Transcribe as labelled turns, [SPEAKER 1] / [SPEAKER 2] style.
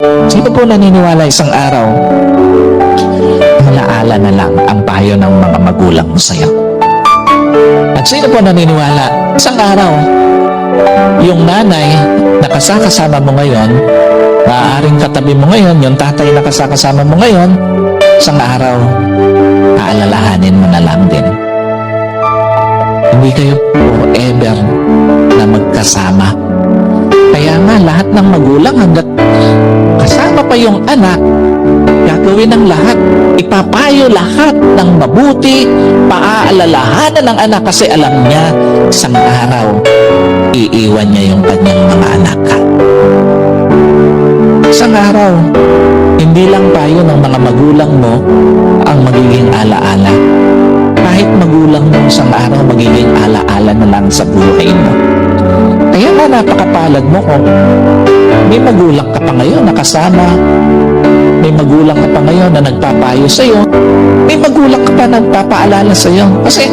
[SPEAKER 1] Sino po naniniwala isang araw, alaala na lang ang payo ng mga magulang mo sa'yo? At sino po naniniwala isang araw, yung nanay na kasama mo ngayon, maaaring katabi mo ngayon, yung tatay na kasama mo ngayon, isang araw, aalalahanin mo na lang din. Hindi kayo forever na magkasama. Kaya nga lahat ng magulang hanggat kasama pa yung anak, gagawin ng lahat, ipapayo lahat ng mabuti, paaalalahanan ng anak kasi alam niya isang araw iiwan niya yung kanyang mga anak. Isang araw, hindi lang payo ng mga magulang mo ang magiging alaala. Kahit magulang mo isang araw magiging alaala na lang sa buhay mo. Kaya nga napakapalad mo kung may magulang ka pa ngayon na kasama, may magulang ka pa ngayon na nagpapayo sa'yo, may magulang ka pa na nagpapaalala sa'yo. Kasi